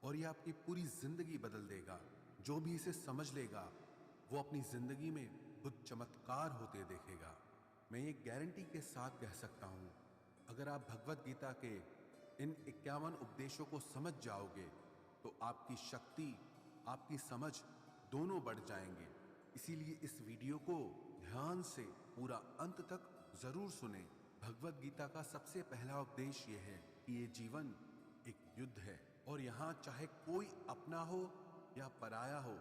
और यह आपकी पूरी जिंदगी बदल देगा। जो भी इसे समझ लेगा वो अपनी जिंदगी में खुद चमत्कार होते देखेगा। मैं ये गारंटी के साथ कह सकता हूं, अगर आप भगवत गीता के इन 51 उपदेशों को समझ जाओगे तो आपकी शक्ति, आपकी समझ दोनों बढ़ जाएंगे। इसीलिए इस वीडियो को ध्यान से पूरा अंत तक जरूर सुने। भगवत गीता का सबसे पहला उपदेश यह है कि ये जीवन एक युद्ध है और यहाँ चाहे कोई अपना हो या पराया हो,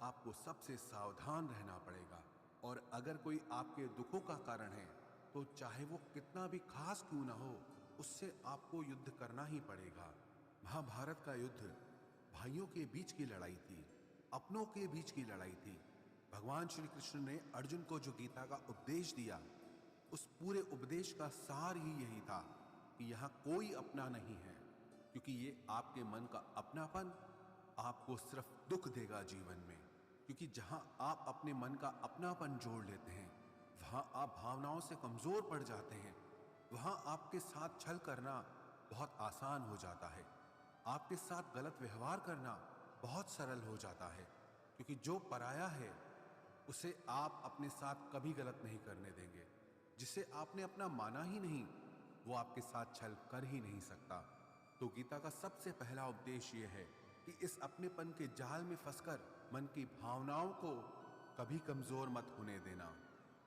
आपको सबसे सावधान रहना पड़ेगा। और अगर कोई आपके दुखों का कारण है तो चाहे वो कितना भी खास क्यों ना हो, उससे आपको युद्ध करना ही पड़ेगा। महाभारत का युद्ध भाइयों के बीच की लड़ाई थी, अपनों के बीच की लड़ाई थी। भगवान श्री कृष्ण ने अर्जुन को जो गीता का उपदेश दिया, उस पूरे उपदेश का सार ही यही था कि यहाँ कोई अपना नहीं है, क्योंकि ये आपके मन का अपनापन आपको सिर्फ दुख देगा जीवन में। क्योंकि जहां आप अपने मन का अपनापन जोड़ लेते हैं, वहां आप भावनाओं से कमजोर पड़ जाते हैं। वहां आपके साथ छल करना बहुत आसान हो जाता है, आपके साथ गलत व्यवहार करना बहुत सरल हो जाता है। क्योंकि जो पराया है उसे आप अपने साथ कभी गलत नहीं करने देंगे। जिसे आपने अपना माना ही नहीं, वो आपके साथ छल कर ही नहीं सकता। तो गीता का सबसे पहला उपदेश ये है कि इस अपनेपन के जाल में फंसकर मन की भावनाओं को कभी कमजोर मत होने देना।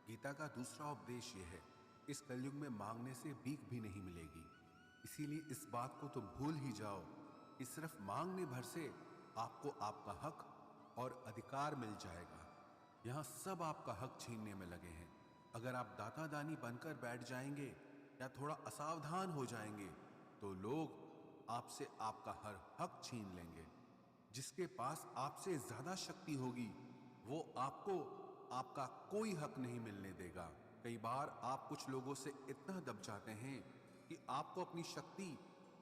गीता का दूसरा उपदेश यह है, इस कलयुग में मांगने से भीख भी नहीं मिलेगी। इसीलिए इस बात को तुम भूल ही जाओ कि सिर्फ मांगने भर से आपको आपका हक और अधिकार मिल जाएगा। यहाँ सब आपका हक छीनने में लगे हैं। अगर आप दाता दानी बनकर बैठ जाएंगे या थोड़ा असावधान हो जाएंगे तो लोग आपसे आपका हर हक छीन लेंगे। जिसके पास आपसे ज्यादा शक्ति होगी वो आपको आपका कोई हक नहीं मिलने देगा। कई बार आप कुछ लोगों से इतना दब जाते हैं कि आपको अपनी शक्ति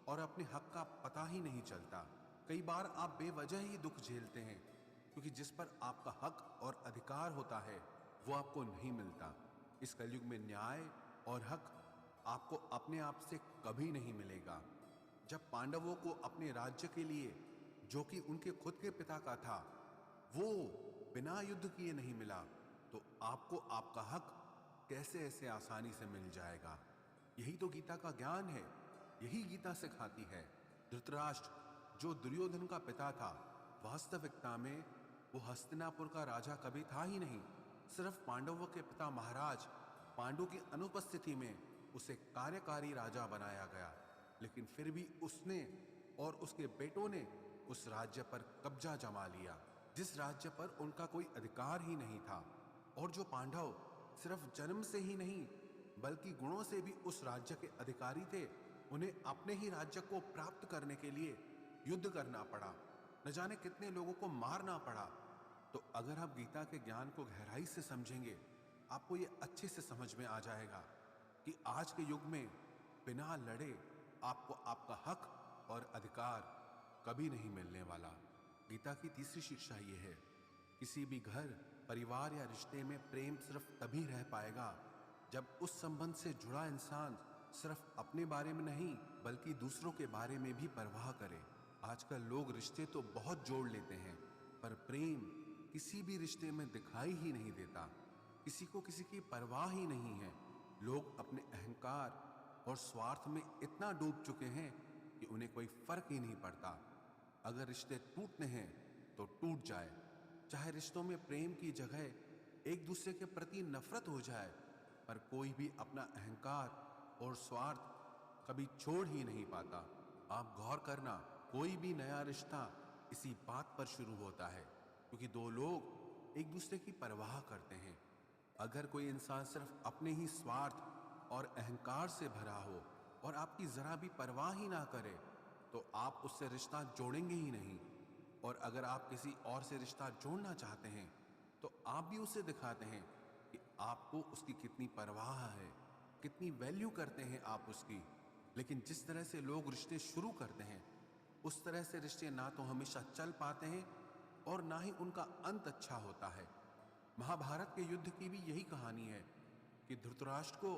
और अपने हक का पता ही नहीं चलता। कई बार आप बेवजह ही दुख झेलते हैं, क्योंकि जिस पर आपका हक और अधिकार होता है वो आपको नहीं मिलता। इस कलयुग में न्याय और हक आपको अपने आप से कभी नहीं मिलेगा। जब पांडवों को अपने राज्य के लिए, जो कि उनके खुद के पिता का था, वो बिना युद्ध किए नहीं मिला, तो आपको आपका हक कैसे ऐसे आसानी से मिल जाएगा। यही तो गीता का ज्ञान है, यही गीता सिखाती है। धृतराष्ट्र जो दुर्योधन का पिता था, वास्तविकता में वो हस्तिनापुर का राजा कभी था ही नहीं। सिर्फ पांडवों के पिता महाराज पांडु की अनुपस्थिति में उसे कार्यकारी राजा बनाया गया। लेकिन फिर भी उसने और उसके बेटों ने उस राज्य पर कब्जा जमा लिया, जिस राज्य पर उनका कोई अधिकार ही नहीं था। और जो पांडव सिर्फ जन्म से ही नहीं बल्कि गुणों से भी उस राज्य के अधिकारी थे, उन्हें अपने ही राज्य को प्राप्त करने के लिए युद्ध करना पड़ा, न जाने कितने लोगों को मारना पड़ा। तो अगर आप गीता के ज्ञान को गहराई से समझेंगे, आपको ये अच्छे से समझ में आ जाएगा कि आज के युग में बिना लड़े आपको आपका हक और अधिकार कभी नहीं मिलने वाला। गीता की तीसरी शिक्षा ये है, किसी भी घर, परिवार या रिश्ते में प्रेम सिर्फ तभी रह पाएगा जब उस संबंध से जुड़ा इंसान सिर्फ अपने बारे में नहीं बल्कि दूसरों के बारे में भी परवाह करे। आजकल लोग रिश्ते तो बहुत जोड़ लेते हैं, पर प्रेम किसी भी रिश्ते में दिखाई ही नहीं देता। किसी को किसी की परवाह ही नहीं है। लोग अपने अहंकार और स्वार्थ में इतना डूब चुके हैं कि उन्हें कोई फर्क ही नहीं पड़ता। अगर रिश्ते टूटने हैं तो टूट जाए, चाहे रिश्तों में प्रेम की जगह एक दूसरे के प्रति नफरत हो जाए, पर कोई भी अपना अहंकार और स्वार्थ कभी छोड़ ही नहीं पाता। आप गौर करना, कोई भी नया रिश्ता इसी बात पर शुरू होता है, क्योंकि दो लोग एक दूसरे की परवाह करते हैं। अगर कोई इंसान सिर्फ अपने ही स्वार्थ और अहंकार से भरा हो और आपकी जरा भी परवाह ही ना करे, तो आप उससे रिश्ता जोड़ेंगे ही नहीं। और अगर आप किसी और से रिश्ता जोड़ना चाहते हैं तो आप भी उसे दिखाते हैं कि आपको उसकी कितनी परवाह है, कितनी वैल्यू करते हैं आप उसकी। लेकिन जिस तरह से लोग रिश्ते शुरू करते हैं, उस तरह से रिश्ते ना तो हमेशा चल पाते हैं और ना ही उनका अंत अच्छा होता है। महाभारत के युद्ध की भी यही कहानी है कि धृतराष्ट्र को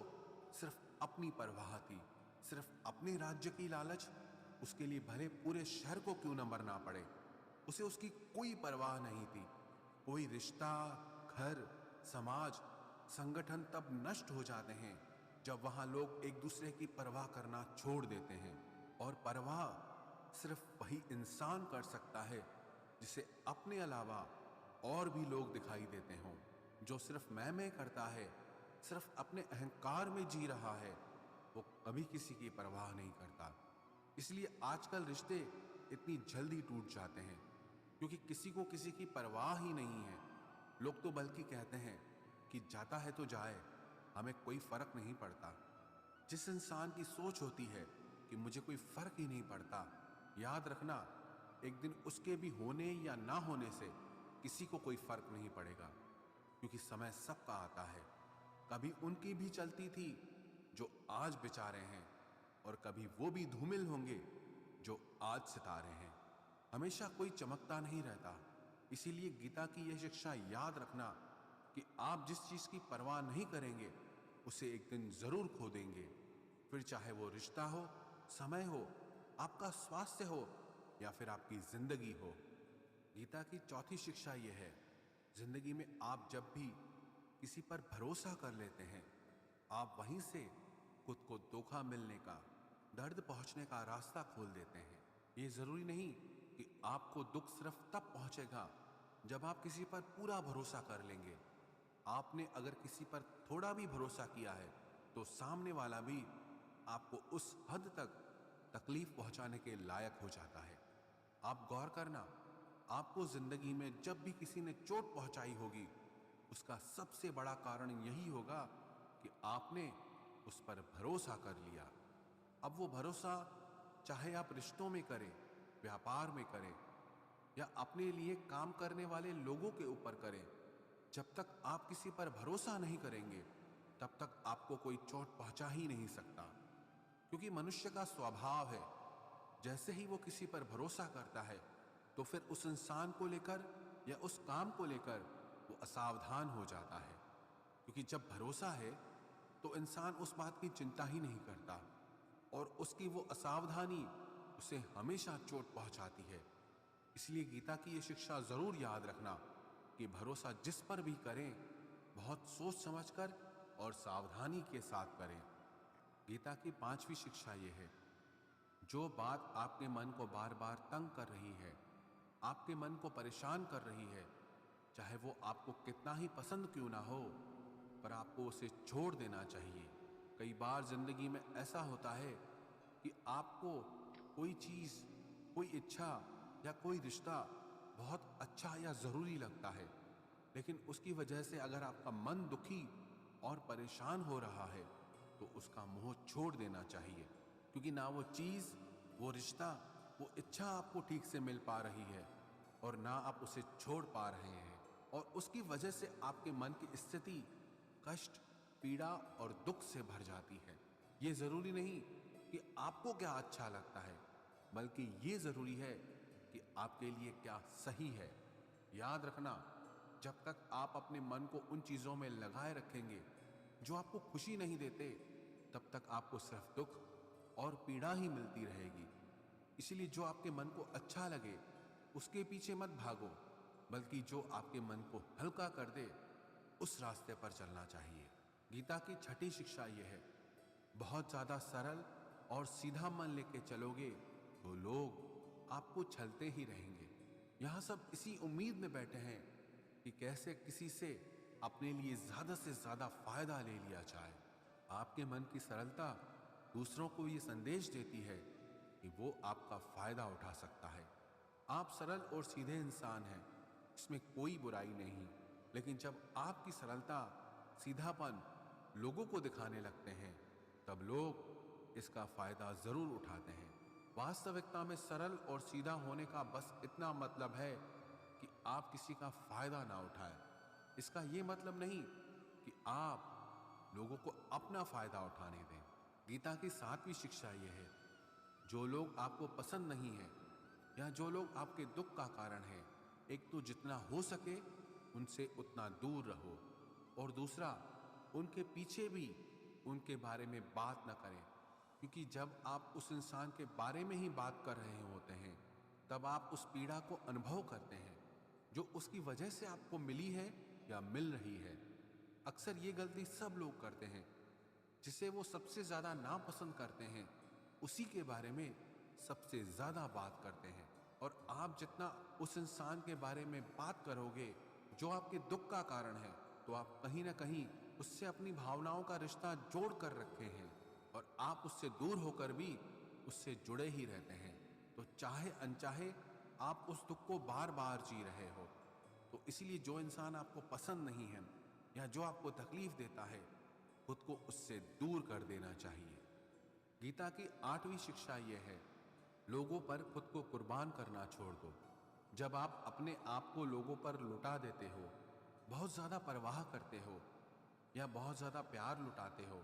सिर्फ अपनी परवाह थी, सिर्फ अपने राज्य की लालच उसके लिए भले पूरे शहर को क्यों न मरना पड़े, उसे उसकी कोई परवाह नहीं थी। कोई रिश्ता, घर, समाज, संगठन तब नष्ट हो जाते हैं जब वहां लोग एक दूसरे की परवाह करना छोड़ देते हैं। और परवाह सिर्फ वही इंसान कर सकता है जिसे अपने अलावा और भी लोग दिखाई देते हों। जो सिर्फ मैं करता है, सिर्फ अपने अहंकार में जी रहा है, वो कभी किसी की परवाह नहीं करता। इसलिए आजकल रिश्ते इतनी जल्दी टूट जाते हैं क्योंकि किसी को किसी की परवाह ही नहीं है। लोग तो बल्कि कहते हैं कि जाता है तो जाए, हमें कोई फर्क नहीं पड़ता। जिस इंसान की सोच होती है कि मुझे कोई फर्क ही नहीं पड़ता, याद रखना एक दिन उसके भी होने या ना होने से किसी को कोई फर्क नहीं पड़ेगा, क्योंकि समय सबका आता है। कभी उनकी भी चलती थी जो आज बेचारे हैं, और कभी वो भी धूमिल होंगे जो आज सितारे हैं। हमेशा कोई चमकता नहीं रहता। इसीलिए गीता की यह शिक्षा याद रखना कि आप जिस चीज की परवाह नहीं करेंगे उसे एक दिन जरूर खो देंगे। फिर चाहे वो रिश्ता हो, समय हो, आपका स्वास्थ्य हो या फिर आपकी जिंदगी हो। गीता की चौथी शिक्षा यह है, जिंदगी में आप जब भी किसी पर भरोसा कर लेते हैं, आप वहीं से खुद को धोखा मिलने का, दर्द पहुंचने का रास्ता खोल देते हैं। ये जरूरी नहीं कि आपको दुख सिर्फ तब पहुंचेगा जब आप किसी पर पूरा भरोसा कर लेंगे। आपने अगर किसी पर थोड़ा भी भरोसा किया है तो सामने वाला भी आपको उस हद तक तकलीफ पहुंचाने के लायक हो जाता है। आप गौर करना, आपको जिंदगी में जब भी किसी ने चोट पहुंचाई होगी, उसका सबसे बड़ा कारण यही होगा कि आपने उस पर भरोसा कर लिया। अब वो भरोसा चाहे आप रिश्तों में करें, व्यापार में करें या अपने लिए काम करने वाले लोगों के ऊपर करें, जब तक आप किसी पर भरोसा नहीं करेंगे तब तक आपको कोई चोट पहुंचा ही नहीं सकता। क्योंकि मनुष्य का स्वभाव है, जैसे ही वो किसी पर भरोसा करता है तो फिर उस इंसान को लेकर या उस काम को लेकर वो असावधान हो जाता है। क्योंकि जब भरोसा है तो इंसान उस बात की चिंता ही नहीं करता, और उसकी वो असावधानी उसे हमेशा चोट पहुंचाती है। इसलिए गीता की ये शिक्षा जरूर याद रखना कि भरोसा जिस पर भी करें, बहुत सोच समझकर और सावधानी के साथ करें। गीता की पांचवी शिक्षा ये है, जो बात आपके मन को बार बार तंग कर रही है, आपके मन को परेशान कर रही है, चाहे वो आपको कितना ही पसंद क्यों ना हो, पर आपको उसे छोड़ देना चाहिए। कई बार जिंदगी में ऐसा होता है कि आपको कोई चीज, कोई इच्छा या कोई रिश्ता बहुत अच्छा या जरूरी लगता है, लेकिन उसकी वजह से अगर आपका मन दुखी और परेशान हो रहा है तो उसका मोह छोड़ देना चाहिए। क्योंकि ना वो चीज, वो रिश्ता, वो इच्छा आपको ठीक से मिल पा रही है और ना आप उसे छोड़ पा रहे हैं, और उसकी वजह से आपके मन की स्थिति कष्ट, पीड़ा और दुख से भर जाती है। ये जरूरी नहीं कि आपको क्या अच्छा लगता है, बल्कि ये जरूरी है कि आपके लिए क्या सही है। याद रखना, जब तक आप अपने मन को उन चीजों में लगाए रखेंगे जो आपको खुशी नहीं देते, तब तक आपको सिर्फ दुख और पीड़ा ही मिलती रहेगी। इसलिए जो आपके मन को अच्छा लगे उसके पीछे मत भागो, बल्कि जो आपके मन को हल्का कर दे उस रास्ते पर चलना चाहिए। गीता की छठी शिक्षा यह है, बहुत ज्यादा सरल और सीधा मन लेके चलोगे तो लोग आपको छलते ही रहेंगे। यहां सब इसी उम्मीद में बैठे हैं कि कैसे किसी से अपने लिए ज्यादा से ज्यादा फायदा ले लिया जाए। आपके मन की सरलता दूसरों को ये संदेश देती है कि वो आपका फायदा उठा सकता है। आप सरल और सीधे इंसान हैं, इसमें कोई बुराई नहीं। लेकिन जब आपकी सरलता, सीधापन लोगों को दिखाने लगते हैं, तब लोग इसका फायदा जरूर उठाते हैं। वास्तविकता में सरल और सीधा होने का बस इतना मतलब है कि आप किसी का फायदा ना उठाएं। इसका यह मतलब नहीं कि आप लोगों को अपना फायदा उठाने दें। गीता की सातवीं शिक्षा यह है, जो लोग आपको पसंद नहीं है या जो लोग आपके दुख का कारण है, एक तो जितना हो सके उनसे उतना दूर रहो, और दूसरा उनके पीछे भी उनके बारे में बात न करें। क्योंकि जब आप उस इंसान के बारे में ही बात कर रहे होते हैं, तब आप उस पीड़ा को अनुभव करते हैं जो उसकी वजह से आपको मिली है या मिल रही है। अक्सर ये गलती सब लोग करते हैं। जिसे वो सबसे ज्यादा नापसंद करते हैं, उसी के बारे में सबसे ज्यादा बात करते हैं। और आप जितना उस इंसान के बारे में बात करोगे जो आपके दुख का कारण है, तो आप कहीं ना कहीं उससे अपनी भावनाओं का रिश्ता जोड़ कर रखे हैं और आप उससे दूर होकर भी उससे जुड़े ही रहते हैं। तो चाहे अनचाहे आप उस दुख को बार बार जी रहे हो। तो इसीलिए जो इंसान आपको पसंद नहीं है या जो आपको तकलीफ देता है, खुद को उससे दूर कर देना चाहिए। गीता की 8वीं शिक्षा यह है, लोगों पर खुद को कुर्बान करना छोड़ दो। जब आप अपने आप को लोगों पर लुटा देते हो, बहुत ज्यादा परवाह करते हो या बहुत ज्यादा प्यार लुटाते हो,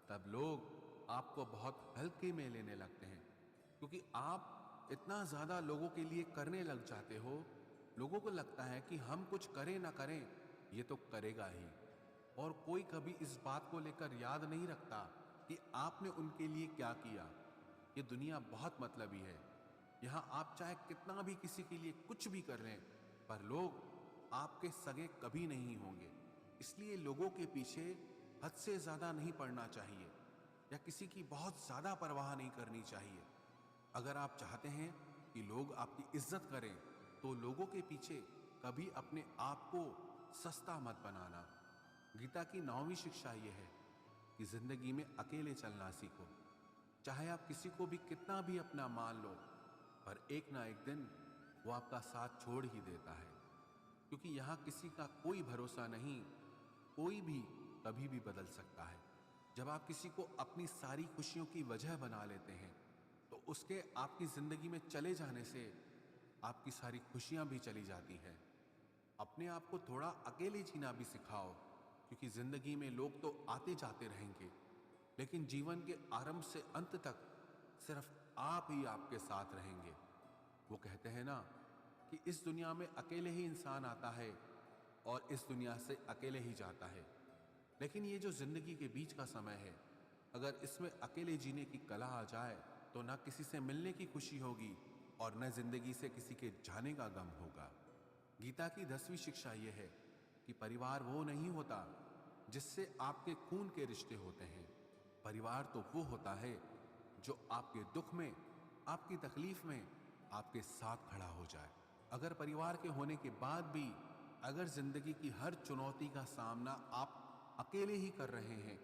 तब लोग आपको बहुत हल्के में लेने लगते हैं। क्योंकि आप इतना ज्यादा लोगों के लिए करने लग जाते हो, लोगों को लगता है कि हम कुछ करें ना करें, ये तो करेगा ही। और कोई कभी इस बात को लेकर याद नहीं रखता कि आपने उनके लिए क्या किया। ये दुनिया बहुत मतलबी है। यहां आप चाहे कितना भी किसी के लिए कुछ भी कर लें, पर लोग आपके सगे कभी नहीं होंगे। इसलिए लोगों के पीछे हद से ज्यादा नहीं पड़ना चाहिए या किसी की बहुत ज्यादा परवाह नहीं करनी चाहिए। अगर आप चाहते हैं कि लोग आपकी इज्जत करें, तो लोगों के पीछे कभी अपने आप को सस्ता मत बनाना। गीता की 9वीं शिक्षा यह है कि जिंदगी में अकेले चलना सीखो। चाहे आप किसी को भी कितना भी अपना मान लो, पर एक ना एक दिन वो आपका साथ छोड़ ही देता है। क्योंकि यहां किसी का कोई भरोसा नहीं, कोई भी कभी भी बदल सकता है। जब आप किसी को अपनी सारी खुशियों की वजह बना लेते हैं, तो उसके आपकी जिंदगी में चले जाने से आपकी सारी खुशियां भी चली जाती हैं। अपने आप को थोड़ा अकेले जीना भी सिखाओ, क्योंकि जिंदगी में लोग तो आते जाते रहेंगे, लेकिन जीवन के आरंभ से अंत तक सिर्फ आप ही आपके साथ रहेंगे। वो कहते हैं ना कि इस दुनिया में अकेले ही इंसान आता है और इस दुनिया से अकेले ही जाता है। लेकिन ये जो जिंदगी के बीच का समय है, अगर इसमें अकेले जीने की कला आ जाए, तो ना किसी से मिलने की खुशी होगी और न जिंदगी से किसी के जाने का गम होगा। गीता की 10वीं शिक्षा यह है कि परिवार वो नहीं होता जिससे आपके खून के रिश्ते होते हैं। परिवार तो वो होता है जो आपके दुख में, आपकी तकलीफ में आपके साथ खड़ा हो जाए। अगर परिवार के होने के बाद भी अगर जिंदगी की हर चुनौती का सामना आप अकेले ही कर रहे हैं,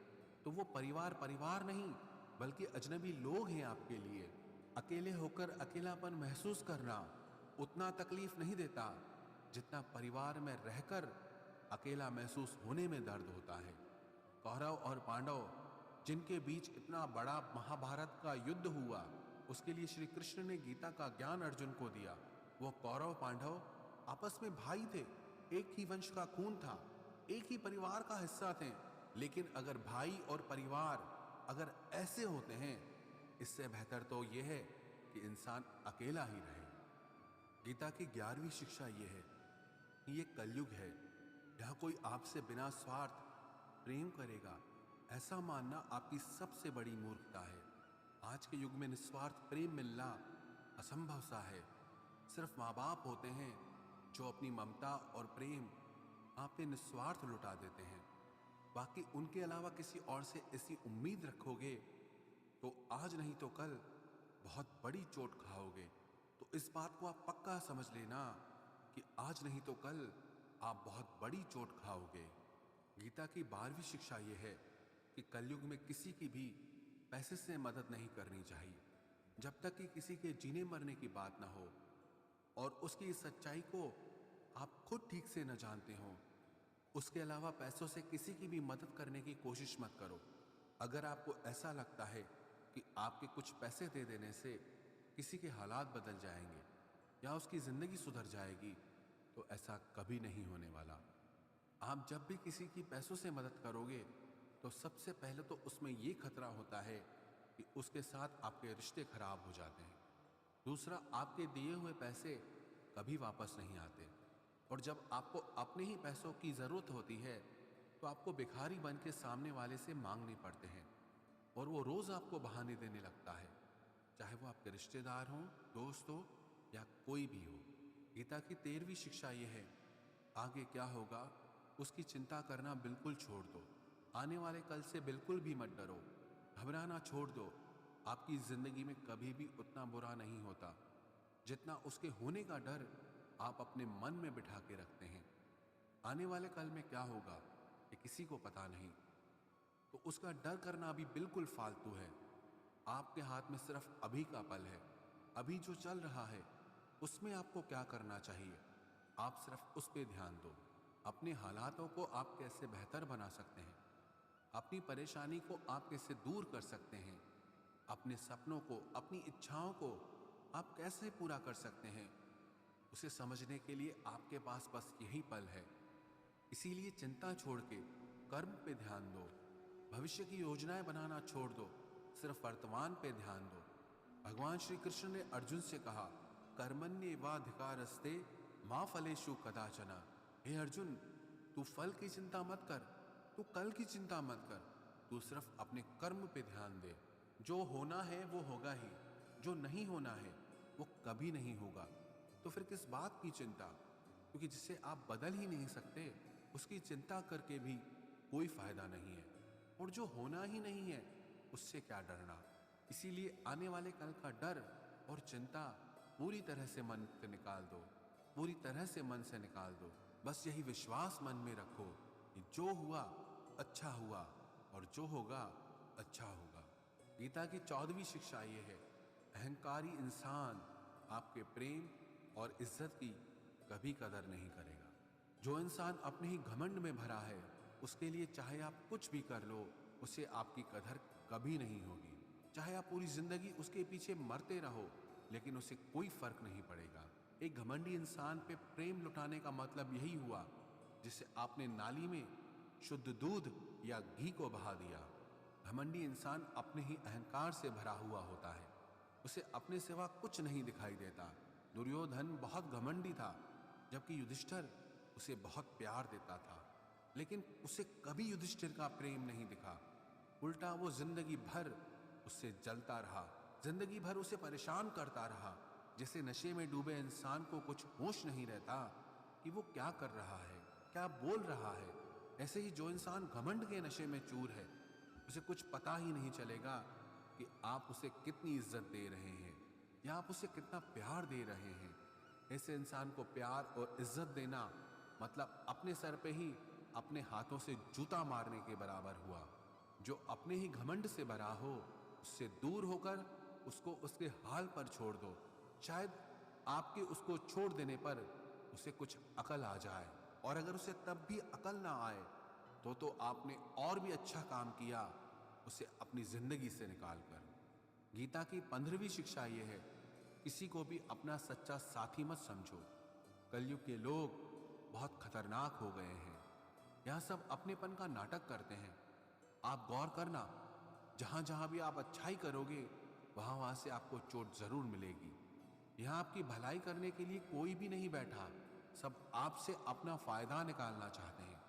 तो वो परिवार परिवार नहीं, बल्कि अजनबी लोग हैं आपके लिए। अकेले होकर अकेलापन महसूस करना उतना तकलीफ नहीं देता जितना परिवार में रहकर अकेला महसूस होने में दर्द होता है। कौरव और पांडव जिनके बीच इतना बड़ा महाभारत का युद्ध हुआ, उसके लिए श्री कृष्ण ने गीता का ज्ञान अर्जुन को दिया। वो कौरव पांडव आपस में भाई थे, एक ही वंश का खून था, एक ही परिवार का हिस्सा थे। लेकिन अगर भाई और परिवार अगर ऐसे होते हैं, इससे बेहतर तो यह है कि इंसान अकेला ही रहे। गीता की 11वीं शिक्षा यह है कि ये कलयुग है, यहाँ कोई आपसे बिना स्वार्थ प्रेम करेगा, ऐसा मानना आपकी सबसे बड़ी मूर्खता है। आज के युग में निस्वार्थ प्रेम मिलना असंभव सा है। सिर्फ माँ बाप होते हैं जो अपनी ममता और प्रेम आप पे निस्वार्थ लुटा देते हैं। बाकी उनके अलावा किसी और से ऐसी उम्मीद रखोगे तो आज नहीं तो कल बहुत बड़ी चोट खाओगे। तो इस बात को आप पक्का समझ लेना कि आज नहीं तो कल आप बहुत बड़ी चोट खाओगे। गीता की 12वीं शिक्षा यह है कि कलयुग में किसी की भी पैसे से मदद नहीं करनी चाहिए, जब तक कि किसी के जीने मरने की बात ना हो और उसकी इस सच्चाई को आप खुद ठीक से न जानते हो। उसके अलावा पैसों से किसी की भी मदद करने की कोशिश मत करो। अगर आपको ऐसा लगता है कि आपके कुछ पैसे दे देने से किसी के हालात बदल जाएंगे या उसकी जिंदगी सुधर जाएगी, तो ऐसा कभी नहीं होने वाला। आप जब भी किसी की पैसों से मदद करोगे, तो सबसे पहले तो उसमें यह खतरा होता है कि उसके साथ आपके रिश्ते खराब हो जाते हैं। दूसरा, आपके दिए हुए पैसे कभी वापस नहीं आते, और जब आपको अपने ही पैसों की जरूरत होती है, तो आपको भिखारी बन के सामने वाले से मांगने पड़ते हैं। और वो रोज आपको बहाने देने लगता है, चाहे वो आपके रिश्तेदार हों, दोस्त हो या कोई भी हो। गीता की 13वीं शिक्षा ये है, आगे क्या होगा उसकी चिंता करना बिल्कुल छोड़ दो। आने वाले कल से बिल्कुल भी मत डरो, घबराना छोड़ दो। आपकी जिंदगी में कभी भी उतना बुरा नहीं होता जितना उसके होने का डर आप अपने मन में बिठा के रखते हैं। आने वाले कल में क्या होगा ये किसी को पता नहीं, तो उसका डर करना भी बिल्कुल फालतू है। आपके हाथ में सिर्फ अभी का पल है। अभी जो चल रहा है उसमें आपको क्या करना चाहिए, आप सिर्फ उस पे ध्यान दो। अपने हालातों को आप कैसे बेहतर बना सकते हैं, अपनी परेशानी को आप कैसे दूर कर सकते हैं, अपने सपनों को, अपनी इच्छाओं को आप कैसे पूरा कर सकते हैं, उसे समझने के लिए आपके पास बस यही पल है। इसीलिए चिंता छोड़ के कर्म पे ध्यान दो। भविष्य की योजनाएं बनाना छोड़ दो, सिर्फ वर्तमान पे ध्यान दो। भगवान श्री कृष्ण ने अर्जुन से कहा, कर्मण्येवाधिकारस्ते मां फलेषु कदाचन। हे अर्जुन, तू फल की चिंता मत कर, तू कल की चिंता मत कर, तू सिर्फ अपने कर्म पे ध्यान दे। जो होना है वो होगा ही, जो नहीं होना है वो कभी नहीं होगा। तो फिर किस बात की चिंता, क्योंकि जिसे आप बदल ही नहीं सकते उसकी चिंता करके भी कोई फायदा नहीं है। और जो होना ही नहीं है उससे क्या डरना। इसीलिए आने वाले कल का डर और चिंता पूरी तरह से मन से निकाल दो, पूरी तरह से मन से निकाल दो। बस यही विश्वास मन में रखो कि जो हुआ अच्छा हुआ और जो होगा अच्छा होगा। गीता की 14वीं शिक्षा ये है, अहंकारी इंसान आपके प्रेम और इज्जत की कभी कदर नहीं करेगा। जो इंसान अपने ही घमंड में भरा है उसके लिए चाहे आप कुछ भी कर लो उसे आपकी कदर कभी नहीं होगी। चाहे आप पूरी जिंदगी उसके पीछे मरते रहो लेकिन उसे कोई फर्क नहीं पड़ेगा। एक घमंडी इंसान पे प्रेम लुटाने का मतलब यही हुआ जिसे आपने नाली में शुद्ध दूध या घी को बहा दिया। घमंडी इंसान अपने ही अहंकार से भरा हुआ होता है, उसे अपने सिवा कुछ नहीं दिखाई देता। दुर्योधन बहुत घमंडी था, जबकि युधिष्ठिर उसे बहुत प्यार देता था, लेकिन उसे कभी युधिष्ठिर का प्रेम नहीं दिखा। उल्टा वो जिंदगी भर उससे जलता रहा, जिंदगी भर उसे परेशान करता रहा। जैसे नशे में डूबे इंसान को कुछ होश नहीं रहता कि वो क्या कर रहा है, क्या बोल रहा है, ऐसे ही जो इंसान घमंड के नशे में चूर है उसे कुछ पता ही नहीं चलेगा कि आप उसे कितनी इज्जत दे रहे हैं या आप उसे कितना प्यार दे रहे हैं। ऐसे इंसान को प्यार और इज्जत देना मतलब अपने सर पे ही अपने हाथों से जूता मारने के बराबर हुआ। जो अपने ही घमंड से भरा हो उससे दूर होकर उसको उसके हाल पर छोड़ दो। शायद आपके उसको छोड़ देने पर उसे कुछ अकल आ जाए, और अगर उसे तब भी अकल ना आए तो आपने और भी अच्छा काम किया उसे अपनी जिंदगी से निकालकर। गीता की 15वीं शिक्षा यह है, किसी को भी अपना सच्चा साथी मत समझो। कलयुग के लोग बहुत खतरनाक हो गए हैं, यह सब अपनेपन का नाटक करते हैं। आप गौर करना, जहां जहां भी आप अच्छाई करोगे वहां वहां से आपको चोट जरूर मिलेगी। यहां आपकी भलाई करने के लिए कोई भी नहीं बैठा, सब आपसे अपना फायदा निकालना चाहते हैं।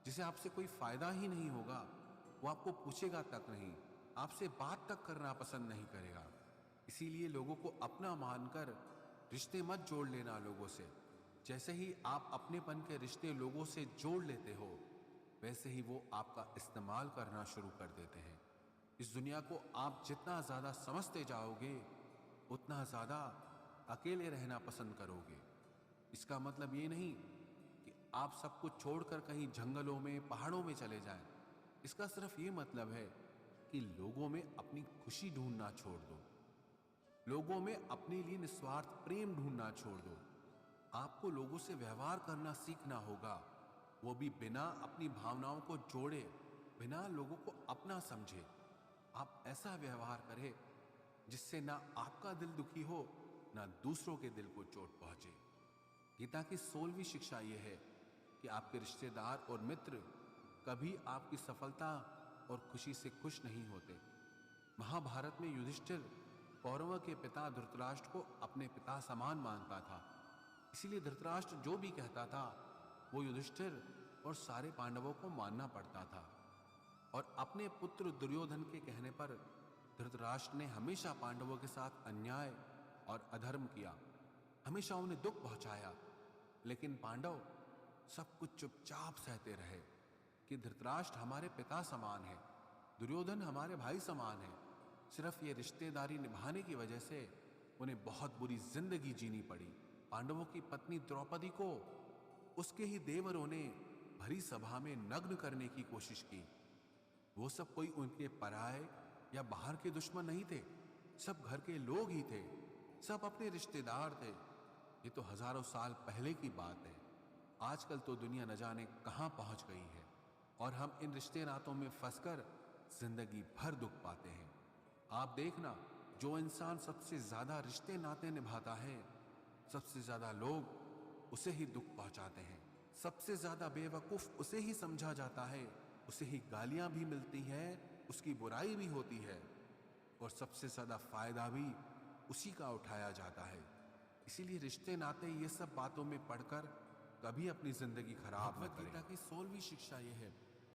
जिसे आपसे कोई फायदा ही नहीं होगा वो आपको पूछेगा तक नहीं, आपसे बात तक करना पसंद नहीं करेगा। इसीलिए लोगों को अपना मानकर रिश्ते मत जोड़ लेना लोगों से। जैसे ही आप अपनेपन के रिश्ते लोगों से जोड़ लेते हो वैसे ही वो आपका इस्तेमाल करना शुरू कर देते हैं। इस दुनिया को आप जितना ज्यादा समझते जाओगे उतना ज्यादा अकेले रहना पसंद करोगे। इसका मतलब ये नहीं कि आप सब कुछ छोड़कर कहीं जंगलों में, पहाड़ों में चले जाएं। इसका सिर्फ ये मतलब है कि लोगों में अपनी खुशी ढूंढना छोड़ दो, लोगों में अपने लिए निस्वार्थ प्रेम ढूंढना छोड़ दो। आपको लोगों से व्यवहार करना सीखना होगा, वो भी बिना अपनी भावनाओं को जोड़े, बिना लोगों को अपना समझे। आप ऐसा व्यवहार करें जिससे ना आपका दिल दुखी हो ना दूसरों के दिल को चोट पहुंचे। गीता की 16वीं शिक्षा यह है कि आपके रिश्तेदार और मित्र कभी आपकी सफलता और खुशी से खुश नहीं होते। महाभारत में युधिष्ठिर कौरवों के पिता धृतराष्ट्र को अपने पिता समान मानता था, इसीलिए धृतराष्ट्र जो भी कहता था वो युधिष्ठिर और सारे पांडवों को मानना पड़ता था। और अपने पुत्र दुर्योधन के कहने पर धृतराष्ट्र ने हमेशा पांडवों के साथ अन्याय और अधर्म किया, हमेशा उन्हें दुख पहुंचाया। लेकिन पांडव सब कुछ चुपचाप सहते रहे कि धृतराष्ट्र हमारे पिता समान है, दुर्योधन हमारे भाई समान है। सिर्फ ये रिश्तेदारी निभाने की वजह से उन्हें बहुत बुरी जिंदगी जीनी पड़ी। पांडवों की पत्नी द्रौपदी को उसके ही देवरों ने भरी सभा में नग्न करने की कोशिश की। वो सब कोई उनके पराये या बाहर के दुश्मन नहीं थे, सब घर के लोग ही थे, सब अपने रिश्तेदार थे। ये तो हजारों साल पहले की बात है। आजकल तो दुनिया न जाने कहां पहुंच गई है और हम इन रिश्ते नातों में फंसकर जिंदगी भर दुख पाते हैं। आप देखना, जो इंसान सबसे ज्यादा रिश्ते नाते निभाता है, सबसे ज्यादा लोग उसे ही दुख पहुंचाते हैं, सबसे ज्यादा बेवकूफ उसे ही समझा जाता है, उसे ही गालियां भी मिलती हैं, उसकी बुराई भी होती है और सबसे ज्यादा फायदा भी उसी का उठाया जाता है। इसीलिए रिश्ते नाते ये सब बातों में पढ़कर कभी अपनी जिंदगी खराब न करें। भगवद गीता की 16वीं शिक्षा यह है